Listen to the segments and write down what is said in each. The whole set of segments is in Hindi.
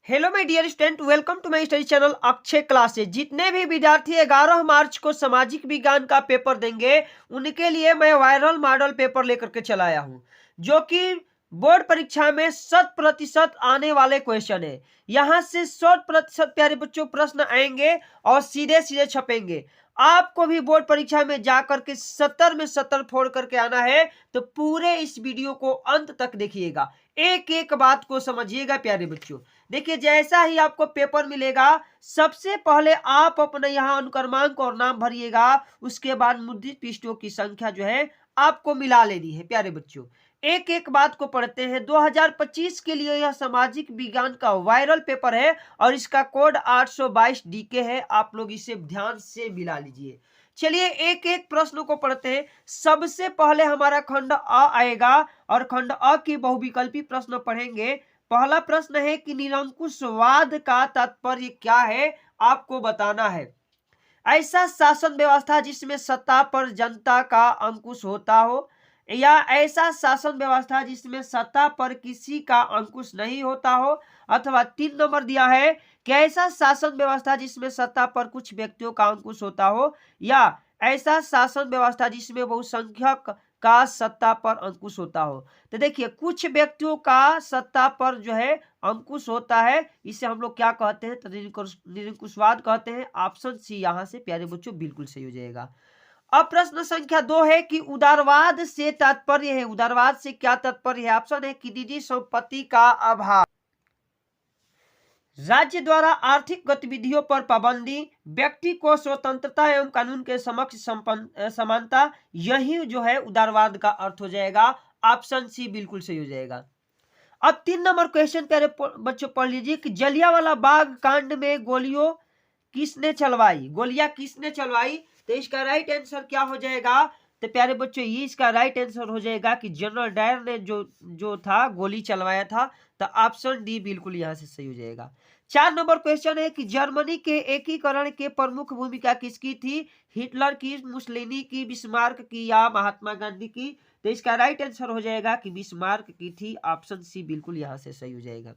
Hello my dear student, welcome to my study channel Akshay classes. जितने भी विद्यार्थी 11 मार्च को सामाजिक विज्ञान का पेपर देंगे उनके लिए मैं वायरल मॉडल पेपर लेकर के चला आया हूं, जो कि बोर्ड परीक्षा में 100% आने वाले क्वेश्चन है। यहां से 100% प्यारे बच्चों प्रश्न आएंगे और सीधे सीधे छपेंगे। आपको भी बोर्ड परीक्षा में जाकर के 70 में 70 फोड़ करके आना है, तो पूरे इस वीडियो को अंत तक देखिएगा, एक एक बात को समझिएगा प्यारे बच्चों। देखिए, जैसा ही आपको पेपर मिलेगा सबसे पहले आप अपने यहाँ अनुक्रमांक और नाम भरिएगा। उसके बाद मुद्रित पृष्ठों की संख्या जो है आपको मिला लेनी है प्यारे बच्चों। एक एक बात को पढ़ते हैं। 2025 के लिए यह सामाजिक विज्ञान का वायरल पेपर है और इसका कोड 822 डीके है। आप लोग इसे ध्यान से मिला लीजिए। चलिए एक एक प्रश्न को पढ़ते हैं। सबसे पहले हमारा खंड अ आएगा और खंड अ की बहुविकल्पी प्रश्न पढ़ेंगे। पहला प्रश्न है कि निरंकुशवाद का तात्पर्य क्या है, आपको बताना है। ऐसा शासन व्यवस्था जिसमें सत्ता पर जनता का अंकुश होता हो, या ऐसा शासन व्यवस्था जिसमें सत्ता पर किसी का अंकुश नहीं होता हो, अथवा 3 नंबर दिया है कि ऐसा शासन व्यवस्था जिसमें सत्ता पर कुछ व्यक्तियों का अंकुश होता हो, या ऐसा शासन व्यवस्था जिसमें बहुसंख्यक का सत्ता पर अंकुश होता हो। तो देखिए, कुछ व्यक्तियों का सत्ता पर जो है अंकुश होता है, इसे हम लोग क्या कहते हैं, तो निरंकुशवाद कहते हैं। ऑप्शन सी यहाँ से प्यारे बच्चों बिल्कुल सही हो जाएगा। अब प्रश्न संख्या 2 है कि उदारवाद से तात्पर्य है। उदारवाद से क्या तात्पर्य है? ऑप्शन है कि निजी संपत्ति का अभाव, राज्य द्वारा आर्थिक गतिविधियों पर पाबंदी, व्यक्ति को स्वतंत्रता एवं कानून के समक्ष समानता, यही जो है उदारवाद का अर्थ हो जाएगा। ऑप्शन सी बिल्कुल सही हो जाएगा। अब 3 नंबर क्वेश्चन प्यारे बच्चों पढ़ लीजिए कि जलियांवाला बाग कांड में गोलियां किसने चलवाई। तो इसका राइट आंसर क्या हो जाएगा? तो प्यारे बच्चों ये इसका राइट आंसर हो जाएगा कि जनरल डायर ने जो था गोली चलवाया था। तो ऑप्शन डी बिल्कुल यहां से सही हो जाएगा। 4 नंबर क्वेश्चन है कि जर्मनी के एकीकरण के प्रमुख भूमिका किसकी थी? हिटलर की, मुसोलिनी की, बिस्मार्क की, या महात्मा गांधी की। तो इसका राइट आंसर हो जाएगा कि बिस्मार्क की थी। ऑप्शन सी बिल्कुल यहां से सही हो जाएगा।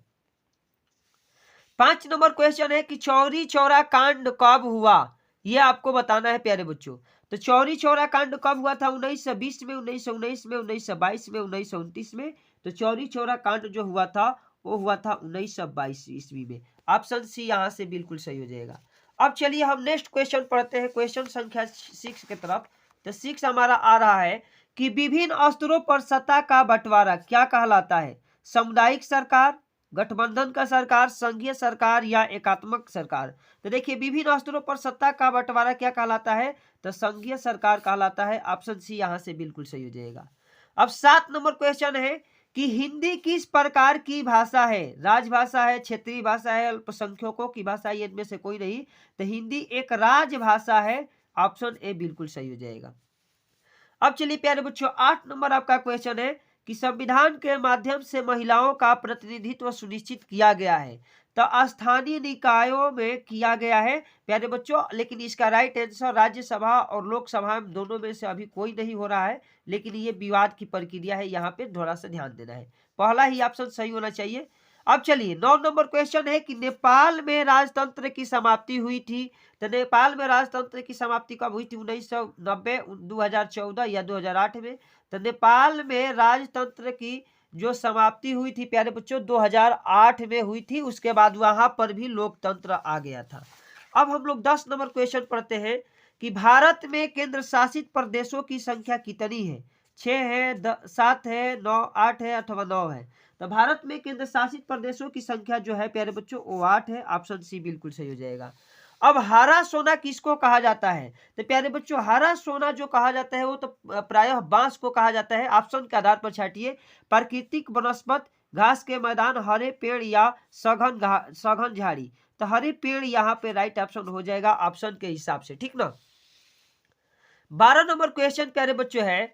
5 नंबर क्वेश्चन है कि चौरी चौरा कांड कब हुआ, ये आपको बताना है प्यारे बच्चों। तो चौरी चौरा कांड कब हुआ था? 1920 में, 1919 में, 1922 में, 1929 में। तो चौरी चौरा कांड जो हुआ था वो हुआ था 1922 ईस्वी में। ऑप्शन सी यहाँ से बिल्कुल सही हो जाएगा। अब चलिए हम नेक्स्ट क्वेश्चन पढ़ते हैं, क्वेश्चन संख्या 6 की तरफ। तो 6 हमारा आ रहा है कि विभिन्न स्तरों पर सत्ता का बंटवारा क्या कहलाता है? सामुदायिक सरकार, गठबंधन का सरकार, संघीय सरकार, या एकात्मक सरकार। तो देखिए, विभिन्न स्तरों पर सत्ता का बंटवारा क्या कहलाता है? तो संघीय सरकार कहलाता है। ऑप्शन सी यहां से बिल्कुल सही हो जाएगा। अब 7 नंबर क्वेश्चन है कि हिंदी किस प्रकार की भाषा है? राजभाषा है, क्षेत्रीय भाषा है, अल्पसंख्यकों की भाषा है, इनमें से कोई नहीं। तो हिंदी एक राजभाषा है। ऑप्शन ए बिल्कुल सही हो जाएगा। अब चलिए प्यारे बच्चों 8 नंबर आपका क्वेश्चन है कि संविधान के माध्यम से महिलाओं का प्रतिनिधित्व सुनिश्चित किया गया है। तो स्थानीय निकायों में किया गया है प्यारे बच्चों, लेकिन इसका राइट आंसर राज्यसभा और लोकसभा में दोनों में से अभी कोई नहीं हो रहा है, लेकिन ये विवाद की प्रक्रिया है, यहाँ पे थोड़ा सा ध्यान देना है। पहला ही ऑप्शन सही होना चाहिए। अब चलिए 9 नंबर क्वेश्चन है कि नेपाल में राजतंत्र की समाप्ति हुई थी। तो नेपाल में राजतंत्र की समाप्ति कब हुई थी? 1990, 2014 या 2008 में। तो नेपाल में राजतंत्र की जो समाप्ति हुई थी प्यारे बच्चों 2008 में हुई थी। उसके बाद वहां पर भी लोकतंत्र आ गया था। अब हम लोग 10 नंबर क्वेश्चन पढ़ते हैं कि भारत में केंद्र शासित प्रदेशों की संख्या कितनी है? 6 है, 7 है, 9, 8 है, अथवा 9 है। तो भारत में केंद्र शासित प्रदेशों की संख्या जो है प्यारे बच्चों वो 8 है। ऑप्शन सी बिल्कुल सही हो जाएगा। अब हरा सोना किसको कहा जाता है? तो प्यारे बच्चों हरा सोना जो कहा जाता है वो तो प्रायः बांस को कहा जाता है। ऑप्शन के आधार पर छाटिए। प्राकृतिक वनस्पत, घास के मैदान, हरे पेड़, या सघन झाड़ी। तो हरे पेड़ यहाँ पे राइट ऑप्शन हो जाएगा ऑप्शन के हिसाब से, ठीक ना। 12 नंबर क्वेश्चन प्यारे बच्चों है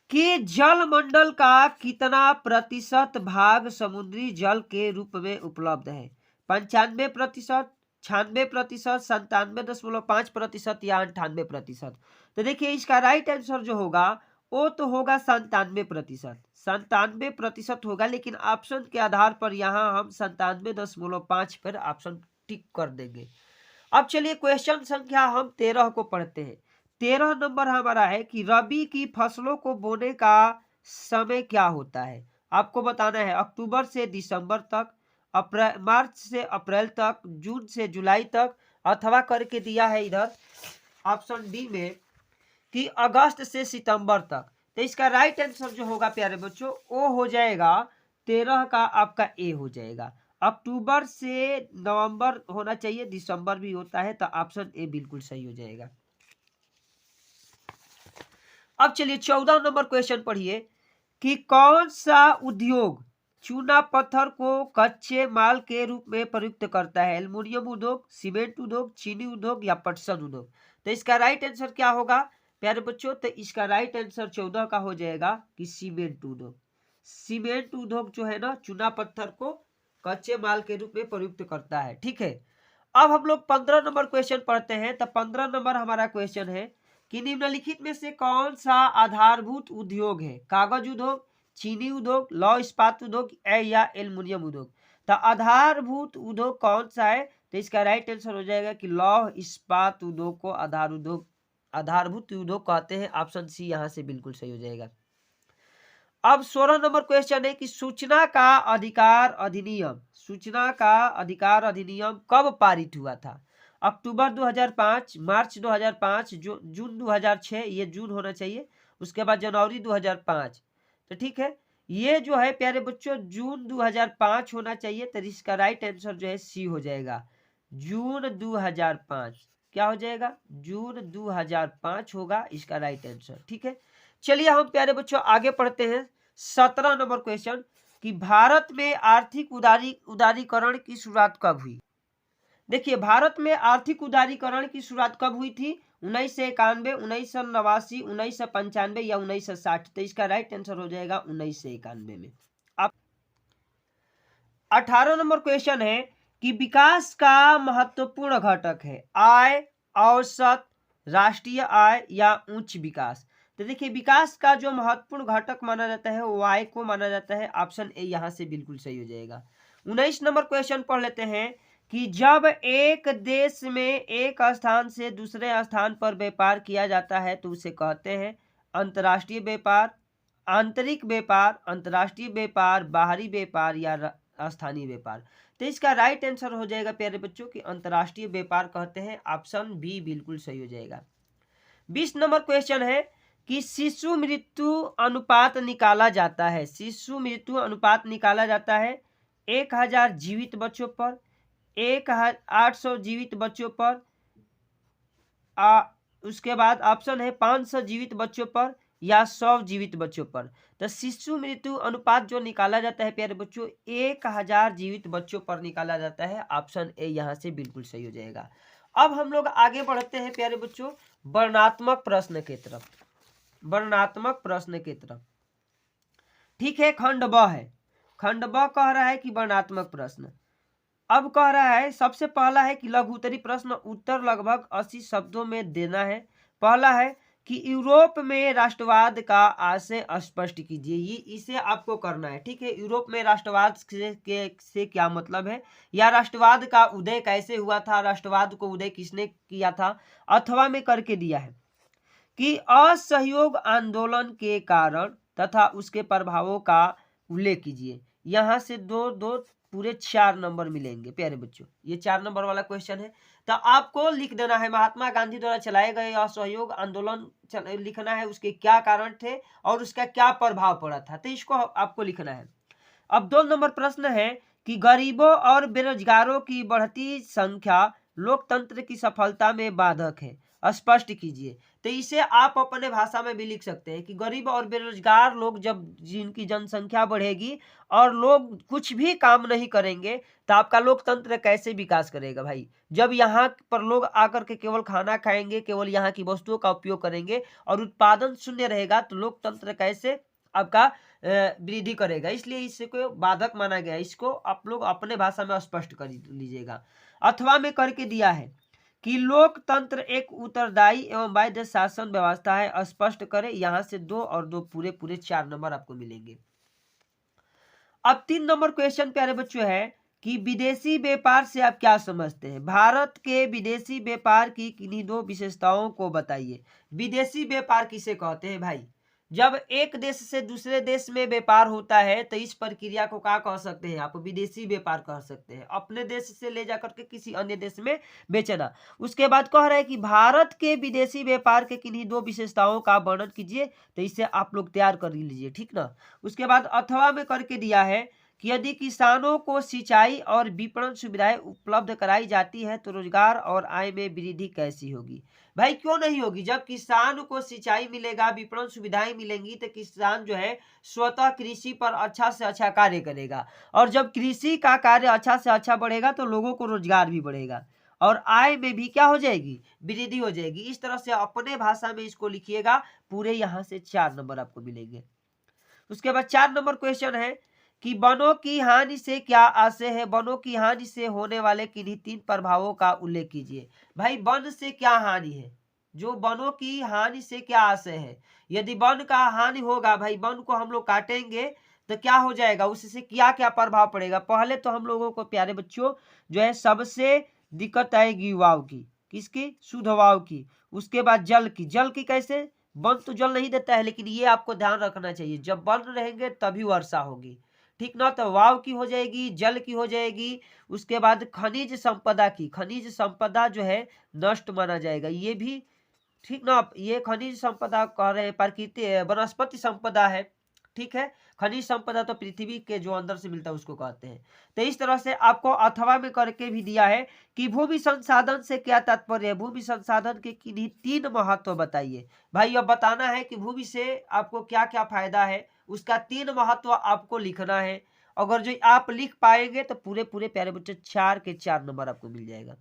कि जल मंडल का कितना प्रतिशत भाग समुद्री जल के रूप में उपलब्ध है? 95%, 96%, 97.5%, या 98%। तो देखिए इसका राइट आंसर जो होगा वो तो होगा 97% होगा, लेकिन ऑप्शन के आधार पर यहाँ हम 97.5 पर ऑप्शन टिक कर देंगे। अब चलिए क्वेश्चन संख्या हम 13 को पढ़ते हैं। 13 नंबर हमारा है कि रबी की फसलों को बोने का समय क्या होता है। आपको बताना है अक्टूबर से दिसंबर तक, मार्च से अप्रैल तक, जून से जुलाई तक, अथवा करके दिया है इधर ऑप्शन डी में कि अगस्त से सितंबर तक। तो इसका राइट आंसर जो होगा प्यारे बच्चों वो हो जाएगा 13 का आपका ए हो जाएगा। अक्टूबर से नवंबर होना चाहिए, दिसंबर भी होता है, तो ऑप्शन ए बिल्कुल सही हो जाएगा। अब चलिए 14 नंबर क्वेश्चन पढ़िए कि कौन सा उद्योग चूना पत्थर को कच्चे माल के रूप में प्रयुक्त करता है। एल्युमिनियम उद्योग, सीमेंट उद्योग, चीनी उद्योग या पटसन उद्योग। तो इसका राइट आंसर क्या होगा प्यारे बच्चों, तो इसका राइट आंसर 14 का हो जाएगा कि सीमेंट उद्योग। सीमेंट उद्योग जो है ना चूना पत्थर को कच्चे माल के रूप में प्रयुक्त करता है। ठीक है, अब हम लोग 15 नंबर क्वेश्चन पढ़ते हैं। तो 15 नंबर हमारा क्वेश्चन है कि निम्नलिखित में से कौन सा आधारभूत उद्योग है। कागज उद्योग, चीनी उद्योग, लौह इस्पात उद्योग या एल्युमिनियम उद्योग। तो आधारभूत उद्योग कौन सा है, तो इसका राइट आंसर हो जाएगा कि लौह इस्पात उद्योग को आधारभूत उद्योग कहते हैं। ऑप्शन सी यहां से बिल्कुल सही हो जाएगा। अब 16 नंबर क्वेश्चन है कि सूचना का अधिकार अधिनियम कब पारित हुआ था। अक्टूबर 2005, मार्च 2005, जून 2006, ये जून होना चाहिए, उसके बाद जनवरी 2005। तो ठीक है, ये जो है प्यारे बच्चों जून 2005 होना चाहिए। तो इसका राइट आंसर जो है सी हो जाएगा, जून 2005। क्या हो जाएगा, जून 2005 होगा इसका राइट आंसर। ठीक है, चलिए हम प्यारे बच्चों आगे पढ़ते हैं। 17 नंबर क्वेश्चन कि भारत में आर्थिक उदारीकरण की शुरुआत कब हुई। देखिए भारत में आर्थिक उदारीकरण की शुरुआत कब हुई थी, 1991, 1989, 1995 या 1960। तो इसका राइट आंसर हो जाएगा 1991 में। अब 18 नंबर क्वेश्चन है कि विकास का महत्वपूर्ण घटक है आय, औसत, राष्ट्रीय आय या उच्च विकास। तो देखिए विकास का जो महत्वपूर्ण घटक माना जाता है वो आय को माना जाता है। ऑप्शन ए यहां से बिल्कुल सही हो जाएगा। 19 नंबर क्वेश्चन पढ़ लेते हैं कि जब एक देश में एक स्थान से दूसरे स्थान पर व्यापार किया जाता है तो उसे कहते हैं अंतर्राष्ट्रीय व्यापार, आंतरिक व्यापार, अंतर्राष्ट्रीय व्यापार, बाहरी व्यापार या स्थानीय व्यापार। तो इसका राइट आंसर हो जाएगा प्यारे बच्चों की अंतर्राष्ट्रीय व्यापार कहते हैं। ऑप्शन बी बिल्कुल सही हो जाएगा। 20 नंबर क्वेश्चन है कि शिशु मृत्यु अनुपात निकाला जाता है। शिशु मृत्यु अनुपात निकाला जाता है 1000 जीवित बच्चों पर, 1800 जीवित बच्चों पर, उसके बाद ऑप्शन है 500 जीवित बच्चों पर या 100 जीवित बच्चों पर। तो शिशु मृत्यु अनुपात जो निकाला जाता है प्यारे बच्चों 1000 जीवित बच्चों पर निकाला जाता है। ऑप्शन ए यहां से बिल्कुल सही हो जाएगा। अब हम लोग आगे बढ़ते हैं प्यारे बच्चों वर्णनात्मक प्रश्न की तरफ। ठीक है, खंड ब है। खंड ब कह रहा है कि वर्णनात्मक प्रश्न। अब कह रहा है सबसे पहला है कि लघु उत्तरी प्रश्न, उत्तर लगभग 80 शब्दों में देना है। पहला है कि यूरोप में राष्ट्रवाद का आशय स्पष्ट कीजिए। ये इसे आपको करना है। ठीक है, यूरोप में राष्ट्रवाद से क्या मतलब है, या राष्ट्रवाद का उदय कैसे हुआ था, राष्ट्रवाद को उदय किसने किया था। अथवा में करके दिया है कि असहयोग आंदोलन के कारण तथा उसके प्रभावों का उल्लेख कीजिए। यहां से दो पूरे 4 नंबर मिलेंगे प्यारे बच्चों। ये 4 नंबर वाला क्वेश्चन है। तो आपको लिख देना है महात्मा गांधी द्वारा चलाए गए असहयोग आंदोलन लिखना है, उसके क्या कारण थे और उसका क्या प्रभाव पड़ा था। तो इसको आपको लिखना है। अब 2 नंबर प्रश्न है कि गरीबों और बेरोजगारों की बढ़ती संख्या लोकतंत्र की सफलता में बाधक है, स्पष्ट कीजिए। तो इसे आप अपने भाषा में भी लिख सकते हैं कि गरीब और बेरोजगार लोग जब जिनकी जनसंख्या बढ़ेगी और लोग कुछ भी काम नहीं करेंगे तो आपका लोकतंत्र कैसे विकास करेगा भाई। जब यहाँ पर लोग आकर के केवल खाना खाएंगे, केवल यहाँ की वस्तुओं का उपयोग करेंगे और उत्पादन शून्य रहेगा तो लोकतंत्र कैसे आपका वृद्धि करेगा। इसलिए इसको बाधक माना गया। इसको आप लोग अपने भाषा में स्पष्ट कर लीजिएगा। अथवा में करके दिया है कि लोकतंत्र एक उत्तरदायी एवं वैध शासन व्यवस्था है, स्पष्ट करें। यहां से 2 और 2 पूरे पूरे 4 नंबर आपको मिलेंगे। अब 3 नंबर क्वेश्चन प्यारे बच्चों है कि विदेशी व्यापार से आप क्या समझते हैं? भारत के विदेशी व्यापार की किन्हीं 2 विशेषताओं को बताइए। विदेशी व्यापार किसे कहते हैं भाई? जब एक देश से दूसरे देश में व्यापार होता है तो इस प्रक्रिया को क्या कह सकते हैं आप? विदेशी व्यापार कह सकते हैं। अपने देश से ले जाकर के किसी अन्य देश में बेचना। उसके बाद कह रहे हैं कि भारत के विदेशी व्यापार के किन्हीं 2 विशेषताओं का वर्णन कीजिए। तो इसे आप लोग तैयार कर लीजिए, ठीक ना। उसके बाद अथवा में करके दिया है कि यदि किसानों को सिंचाई और विपणन सुविधाएं उपलब्ध कराई जाती है तो रोजगार और आय में वृद्धि कैसी होगी? भाई क्यों नहीं होगी? जब किसान को सिंचाई मिलेगा, विपणन सुविधाएं मिलेंगी तो किसान जो है स्वतः कृषि पर अच्छा से अच्छा कार्य करेगा, और जब कृषि का कार्य अच्छा से अच्छा बढ़ेगा तो लोगों को रोजगार भी बढ़ेगा और आय में भी क्या हो जाएगी? वृद्धि हो जाएगी। इस तरह से अपने भाषा में इसको लिखिएगा। पूरे यहाँ से 4 नंबर आपको मिलेंगे। उसके बाद 4 नंबर क्वेश्चन है कि वनों की हानि से क्या आशय है? वनों की हानि से होने वाले किन्हीं 3 प्रभावों का उल्लेख कीजिए। भाई वन से क्या हानि है? जो वनों की हानि से क्या आशय है? यदि वन का हानि होगा, भाई वन को हम लोग काटेंगे तो क्या हो जाएगा? उससे क्या क्या प्रभाव पड़ेगा? पहले तो हम लोगों को प्यारे बच्चों जो है सबसे दिक्कत आएगी वायु की। किसकी? शुद्ध वायु की। उसके बाद जल की। जल की कैसे? वन तो जल नहीं देता है, लेकिन ये आपको ध्यान रखना चाहिए, जब वन रहेंगे तभी वर्षा होगी, ठीक ना। तो वायु की हो जाएगी, जल की हो जाएगी। उसके बाद खनिज संपदा की। खनिज संपदा जो है नष्ट माना जाएगा, ये भी ठीक ना। ये खनिज संपदा कह रहे हैं, प्रकृति वनस्पति संपदा है, ठीक है। खनिज संपदा तो पृथ्वी के जो अंदर से मिलता है उसको कहते हैं। तो इस तरह से आपको अथवा में करके भी दिया है कि भूमि संसाधन से क्या तात्पर्य है? भूमि संसाधन के किन्हीं 3 महत्व बताइए। भाई अब बताना है कि भूमि से आपको क्या क्या फायदा है, उसका 3 महत्व आपको लिखना है। अगर जो आप लिख पाएंगे तो पूरे पूरे प्यारे बच्चे 4 के 4 नंबर आपको मिल जाएगा।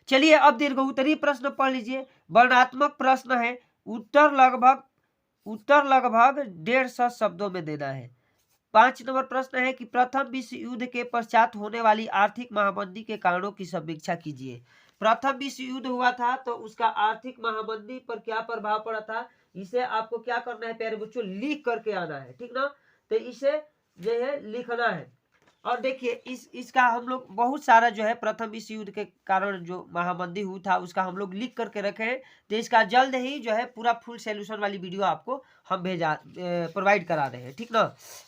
चलिए अब दीर्घोत्तरीय प्रश्न पढ़ लीजिए। वर्णनात्मक प्रश्न है, उत्तर लगभग 150 शब्दों में देना है। 5 नंबर प्रश्न है कि प्रथम विश्व युद्ध के पश्चात होने वाली आर्थिक महामंदी के कारणों की समीक्षा कीजिए। प्रथम विश्व युद्ध हुआ था तो उसका आर्थिक महामंदी पर क्या प्रभाव पड़ा था, इसे आपको क्या करना है प्यारे बच्चों? लिख करके आना है, ठीक ना। तो इसे जो है लिखना है। और देखिए इसका हम लोग बहुत सारा जो है प्रथम विश्व युद्ध के कारण जो महामंदी हुआ था उसका हम लोग लिख करके रखे हैं। तो इसका जल्द ही जो है पूरा फुल सॉल्यूशन वाली वीडियो आपको हम प्रोवाइड करा रहे हैं, ठीक ना।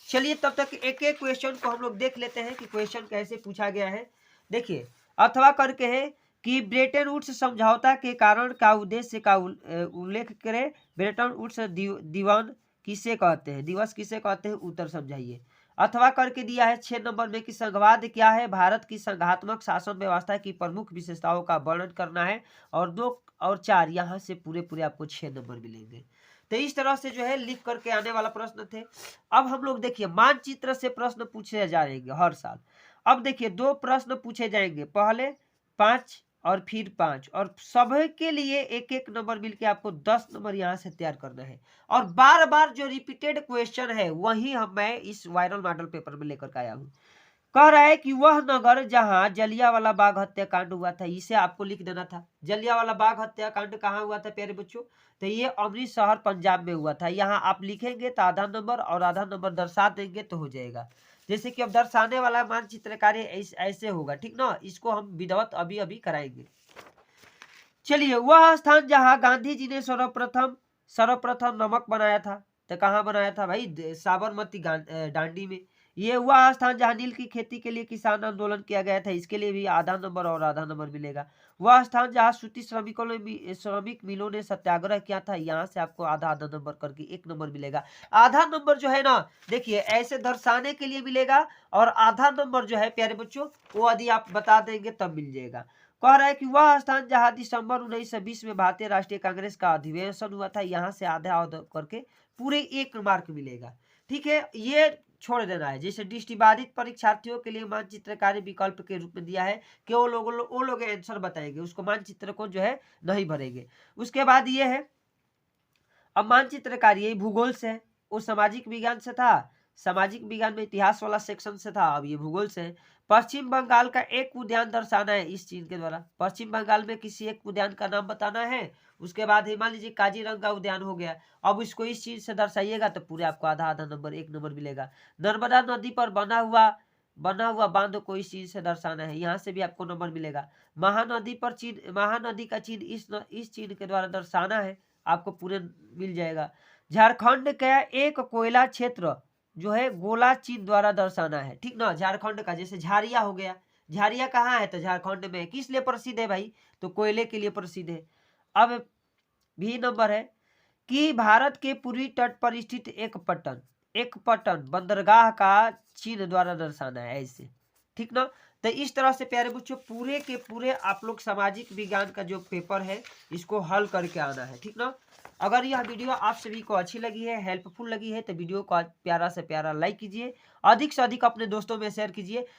चलिए तब तक एक एक क्वेश्चन को हम लोग देख लेते हैं कि क्वेश्चन कैसे पूछा गया है। देखिए अथवा करके है कि ब्रेटन वुड्स समझौता के कारण का उद्देश्य का उल्लेख करें। ब्रेटन वुड्स दीवान किसे कहते हैं? दिवस किसे कहते हैं? उत्तर समझाइए। अथवा करके दिया है 6 नंबर में कि संघवाद क्या है? भारत की संघात्मक शासन व्यवस्था की प्रमुख विशेषताओं का वर्णन करना है। और 2 और 4 यहाँ से पूरे पूरे आपको 6 नंबर मिलेंगे। तो इस तरह से जो है लिख करके आने वाला प्रश्न थे। अब हम लोग देखिए मानचित्र से प्रश्न पूछे जाएंगे हर साल। अब देखिए 2 प्रश्न पूछे जाएंगे, पहले 5 और फिर 5, और सभी के लिए एक एक नंबर मिलके आपको 10 नंबर यहाँ से तैयार करना है। और बार बार जो रिपीटेड क्वेश्चन है वही मैं इस वायरल मॉडल पेपर में लेकर के आया हूँ। कह रहा है कि वह नगर जहां जलियांवाला बाग हत्याकांड हुआ था, इसे आपको लिख देना था। जलियांवाला बाग हत्याकांड कहाँ हुआ था प्यारे बच्चों? तो ये अमृतसर पंजाब में हुआ था। यहाँ आप लिखेंगे तो आधा नंबर और आधा नंबर दर्शा देंगे तो हो जाएगा। जैसे कि अब दर्शाने वाला मानचित्र कार्य ऐसे होगा, ठीक ना। इसको हम विधिवत अभी अभी कराएंगे। चलिए वह स्थान जहां गांधी जी ने सर्वप्रथम नमक बनाया था, तो कहाँ बनाया था भाई? साबरमती दांडी में। ये वह स्थान जहां नील की खेती के लिए किसान आंदोलन किया गया था, इसके लिए भी आधा नंबर और आधा नंबर मिलेगा। वह स्थान जहां सूती श्रमिक मिलों ने सत्याग्रह किया था, यहाँ से आपको आधा आधा नंबर करके 1 नंबर मिलेगा। आधा नंबर जो है ना, देखिए ऐसे दर्शाने के लिए मिलेगा, और आधा नंबर जो है प्यारे बच्चों वो यदि आप बता देंगे तब मिल जाएगा। कह रहा है कि वह स्थान जहां दिसंबर 1920 में भारतीय राष्ट्रीय कांग्रेस का अधिवेशन हुआ था, यहाँ से आधा आधा करके पूरे 1 मार्क मिलेगा, ठीक है। ये छोड़ देना है। जैसे दृष्टिबाधित परीक्षार्थियों के लिए मानचित्र कार्य विकल्प के रूप में दिया है कि वो लोग आंसर बताएंगे, उसको मानचित्र को जो है नहीं भरेंगे। उसके बाद ये है, अब मानचित्र कार्य भूगोल से है, वो सामाजिक विज्ञान से था, सामाजिक विज्ञान में इतिहास वाला सेक्शन से था, अब ये भूगोल से है। पश्चिम बंगाल का एक उद्यान दर्शाना है इस चीन के द्वारा। पश्चिम बंगाल में किसी एक उद्यान का नाम बताना है। उसके बाद मान लीजिए काजीरंगा उद्यान हो गया, अब इसको इस चीज से दर्शाइएगा तो पूरे आपको आधा आधा नंबर, 1 नंबर मिलेगा। नर्मदा नदी पर बना हुआ बांध को इस चीज से दर्शाना है, यहाँ से भी आपको नंबर मिलेगा। महानदी का चिन्ह इस चिन्ह के द्वारा दर्शाना है, आपको पूरे मिल जाएगा। झारखंड का एक कोयला क्षेत्र जो है गोला चिन्ह द्वारा दर्शाना है, ठीक ना। झारखंड का जैसे झारिया हो गया, झारिया कहाँ है तो झारखंड में। किस लिए प्रसिद्ध है भाई, तो कोयले के लिए प्रसिद्ध है। अब भी नंबर है कि भारत के पूर्वी तट पर स्थित एक पट्टन बंदरगाह का चिन्ह द्वारा दर्शाना है ऐसे, ठीक ना। तो इस तरह से प्यारे बच्चों पूरे के पूरे आप लोग सामाजिक विज्ञान का जो पेपर है इसको हल करके आना है, ठीक ना। अगर यह वीडियो आप सभी को अच्छी लगी है, हेल्पफुल लगी है, तो वीडियो को प्यारा से प्यारा लाइक कीजिए, अधिक से अधिक अपने दोस्तों में शेयर कीजिए।